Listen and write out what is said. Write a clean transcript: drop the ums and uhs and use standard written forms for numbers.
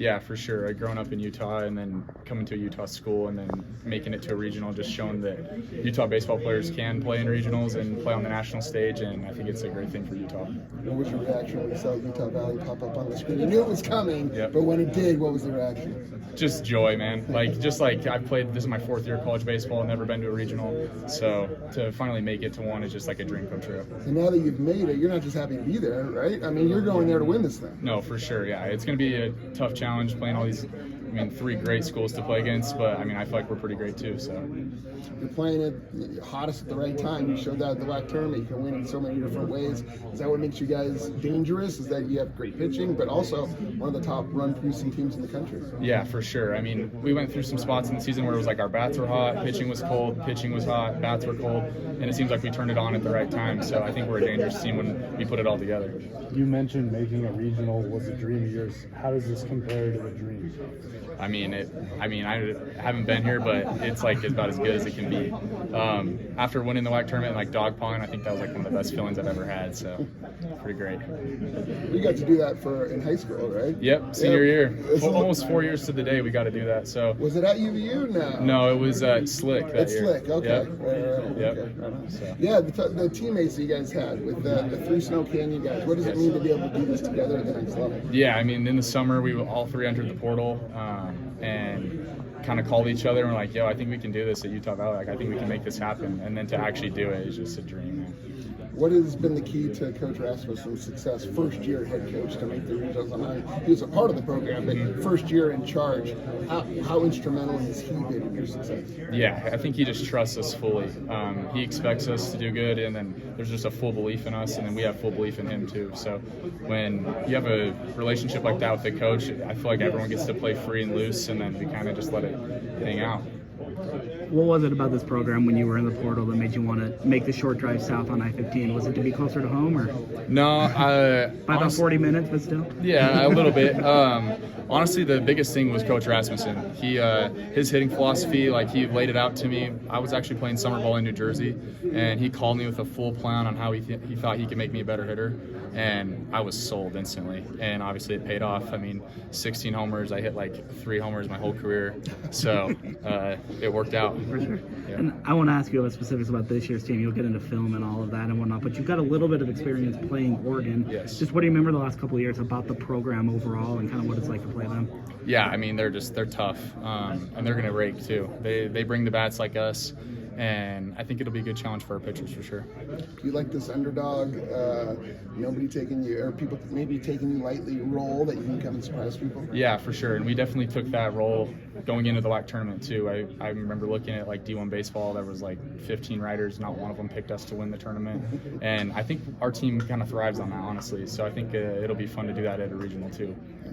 Yeah, for sure. I growing up in Utah and then coming to a Utah school and then making it to a regional, just showing that Utah baseball players can play in regionals and play on the national stage, and I think it's a great thing for Utah. What was your reaction when you saw Utah Valley pop up on the screen? You knew it was coming, Yep. but when it did, what was the reaction? Just joy, man. Like I've played, this is my 4th year of college baseball, never been to a regional, so to finally make it to one is just like a dream come true. And now that you've made it, you're not just happy to be there, right? I mean, you're going there to win this thing. No, for sure, yeah. It's going to be a tough challenge playing all these, 3 great schools to play against, but I feel like we're pretty great too, so. You're playing it hottest at the right time. You showed that at the WAC tournament. You can win in so many different ways. Is that what makes you guys dangerous? Is that you have great pitching, but also one of the top run-producing teams in the country? Yeah, for sure. We went through some spots in the season where it was like our bats were hot, pitching was cold, pitching was hot, bats were cold, and it seems like we turned it on at the right time. So I think we're a dangerous team when we put it all together. You mentioned making a regional was a dream of yours. How does this compare to a dream? I haven't been here, but it's like about as good as it can be. After winning the WAC tournament, like dog pawing, I think that was like one of the best feelings I've ever had. So, pretty great. You got to do that in high school, right? Yep, senior year. Almost 4 years to the day we got to do that. So. Was it at UVU? No, it was Slick that year. Slick, okay. Yep. Right. Yep. Okay. Right. So. Yeah, the teammates that you guys had with the 3 Snow Canyon guys. What does it mean to be able to do this together at the next level? Yeah, in the summer we all 3 entered the portal and kind of called each other and we're like, yo, I think we can do this at Utah Valley. Like, I think we can make this happen. And then to actually do it is just a dream, man. What has been the key to Coach Rasmussen's success, first year head coach, to make the regionals? He was a part of the program, but first year in charge, how instrumental has he been in your success? Yeah, I think he just trusts us fully. He expects us to do good, and then there's just a full belief in us, and then we have full belief in him too. So when you have a relationship like that with the coach, I feel like everyone gets to play free and loose, and then we kind of just let it hang out. What was it about this program when you were in the portal that made you want to make the short drive south on I-15? Was it to be closer to home, or? No, by about 40 minutes, but still. Yeah, a little bit. Honestly, the biggest thing was Coach Rasmussen. His hitting philosophy, like he laid it out to me. I was actually playing summer ball in New Jersey, and he called me with a full plan on how he thought he could make me a better hitter, and I was sold instantly. And obviously, it paid off. 16 homers. I hit like 3 homers my whole career, so it worked out. For sure. Yeah. And I want to ask you about specifics about this year's team. You'll get into film and all of that and whatnot, but you've got a little bit of experience playing Oregon. Yes. Just what do you remember the last couple of years about the program overall and kind of what it's like to play them? Yeah, they're tough, and they're gonna rake too. They bring the bats like us, and I think it'll be a good challenge for our pitchers for sure. Do you like this underdog, nobody taking you, or people maybe taking you lightly role that you can come and surprise people? Yeah, for sure, and we definitely took that role going into the WAC tournament too. I remember looking at like D1 baseball, there was like 15 writers, not one of them picked us to win the tournament, and I think our team kind of thrives on that, honestly. So I think it'll be fun to do that at a regional too. Yeah.